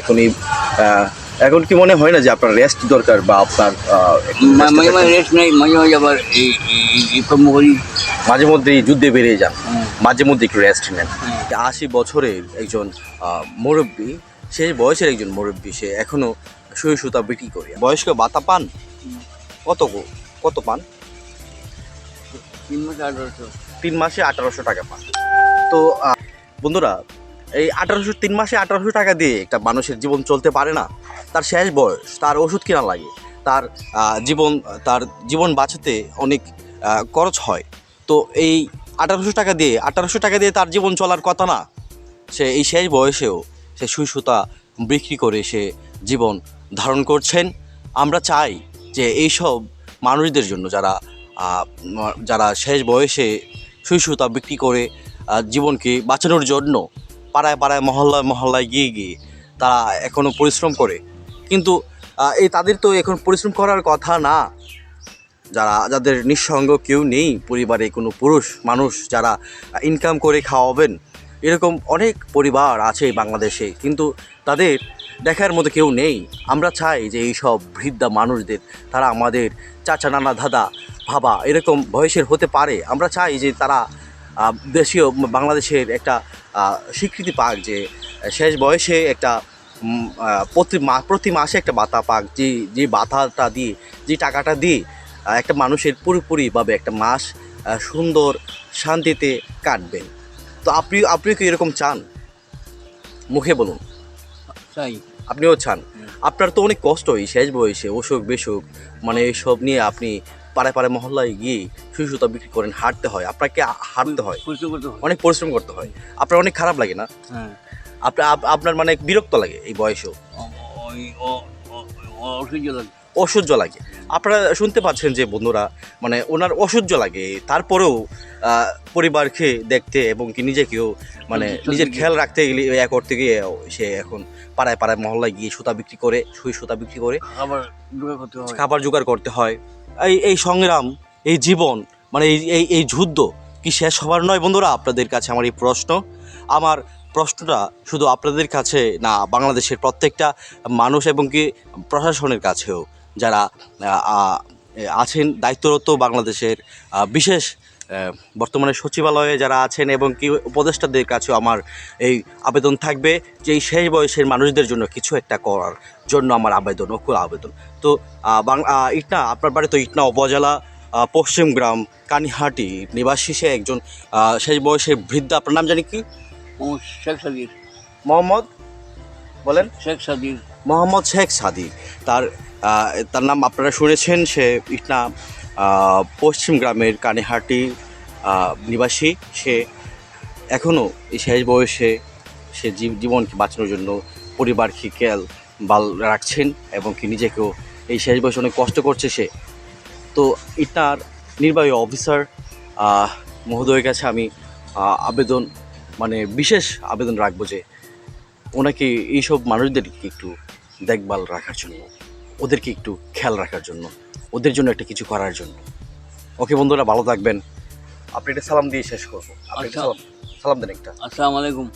এখনই এখন কি মনে হয় না যে আপনার রেস্ট দরকার বা আপনার মাঝে মাঝে রেস্ট নেই, মাঝে মাঝে আবার এই কর্ম করি। মাঝে মধ্যে যুদ্ধে বেরিয়ে যান, মাঝে মধ্যে একটু রেস্ট নেন। 80 বছরের একজন মুরব্বী, সেই বয়সের একজন মুরব্বী, সে এখনো সুই সুতা বিক্রি করে। বয়স্ক ভাতা পান কত কত পান? 3 মাসে 1800। 3 মাসে 1800 টাকা পান। তো বন্ধুরা, এই 3 মাসে 1800 টাকা দিয়ে একটা মানুষের জীবন চলতে পারে না। তার শেষ বয়স, তার ওষুধ কেনা লাগে, তার জীবন বাঁচাতে অনেক খরচ হয়। তো এই 1800 টাকা দিয়ে তার জীবন চলার কথা না। সে এই শেষ বয়সেও সে সুই সুতা বিক্রি করে সে জীবন ধারণ করছেন। আমরা চাই যে এইসব মানুষদের জন্য যারা শেষ বয়সে সুই সুতা বিক্রি করে জীবনকে বাঁচানোর জন্য পাড়ায় পাড়ায় মহল্লায় মহল্লায় গিয়ে তারা এখনও পরিশ্রম করে, কিন্তু তাদের তো এখন পরিশ্রম করার কথা না। যাদের নিঃসঙ্গ কেউ নেই পরিবারে, কোনো পুরুষ মানুষ যারা ইনকাম করে খাওয়াবেন, এরকম অনেক পরিবার আছে বাংলাদেশে, কিন্তু তাদের দেখার মতো কেউ নেই। আমরা চাই যে এইসব বৃদ্ধা মানুষদের, তারা আমাদের চাচা নানা দাদা বাবা এরকম বয়সের হতে পারে। আমরা চাই যে তারা দেশীয় বাংলাদেশের একটা স্বীকৃতি পাক, যে শেষ বয়সে একটা প্রতি মাসে একটা ভাতা পাক, যে ভাতাটা দিয়ে, যে টাকাটা দিয়ে একটা মানুষের পুরোপুরিভাবে একটা মাস সুন্দর শান্তিতে কাটবেন। তো আপনিও কি এরকম চান? মুখে বলুন। চাই। আপনিও চান? আপনার তো অনেক কষ্ট, এই শেষ বয়সে অসুখ বিসুখ মানে এইসব নিয়ে আপনি পাড়ায় পাড়ায় মহল্লায় গিয়ে সুই সুতা বিক্রি করেন, হাঁটতে হয়, আপনাকে হাঁটতে হয়, অনেক পরিশ্রম করতে হয়। আপনার অনেক খারাপ লাগে না? হ্যাঁ। আপনার মানে বিরক্ত লাগে এই বয়সেও? অসহ্য লাগে। অসহ্য লাগে। আপনারা শুনতে পাচ্ছেন যে বন্ধুরা, মানে ওনার অসহ্য লাগে, তারপরেও পরিবারকে দেখতে এবং কি নিজেকেও মানে নিজের খেয়াল রাখতে গেলে করতে গিয়ে সে এখন পাড়ায় পাড়ায় মহল্লায় গিয়ে সুতা বিক্রি করে, সুই সুতা বিক্রি করে খাবার জোগাড় করতে হয়। এই সংগ্রাম, এই জীবন, মানে এই যুদ্ধ কি শেষ হবার নয় বন্ধুরা? আপনাদের কাছে আমার এই প্রশ্ন। আমার প্রশ্নটা শুধু আপনাদের কাছে না, বাংলাদেশের প্রত্যেকটা মানুষ এবং কি প্রশাসনের কাছেও, যারা আছেন দায়িত্বরত বাংলাদেশের বিশেষ বর্তমানে সচিবালয়ে যারা আছেন এবং কি উপদেষ্টাদের কাছেও আমার এই আবেদন থাকবে যে এই শেষ বয়সের মানুষদের জন্য কিছু একটা করার জন্য আমার আবেদন, অকুল আবেদন। তো ইটনা, আপনার বাড়ি তো ইটনা উপজেলা পশ্চিম গ্রাম কানিহাটি নিবাসী সে একজন শেষ বয়সের বৃদ্ধা। আপনার নাম জানি কি? শেখ সাদির। মোহাম্মদ বলেন? শেখ সাদির। মোহাম্মদ শেখ সাদি। তার নাম আপনারা শুনেছেন। সে ইটনা পশ্চিম গ্রামের কানিহাটি নিবাসী। সে এখনও এই শেষ বয়সে সে জীবনকে বাঁচানোর জন্য পরিবারকে খেয়াল রাখছেন এবং কি নিজেকেও এই শেষ বয়সে অনেক কষ্ট করছে সে। তো ইটনার নির্বাহী অফিসার মহোদয়ের কাছে আমি আবেদন, মানে বিশেষ আবেদন রাখবো যে ওনাকে এইসব মানুষদেরকে একটু দেখভাল রাখার জন্য, ওদেরকে একটু খেয়াল রাখার জন্য, ওদের জন্য একটা কিছু করার জন্য। ওকে বন্ধুরা, ভালো থাকবেন। আপনি একটা সালাম দিয়ে শেষ করবো। আপনি সালাম দেন একটা। আসসালামু আলাইকুম।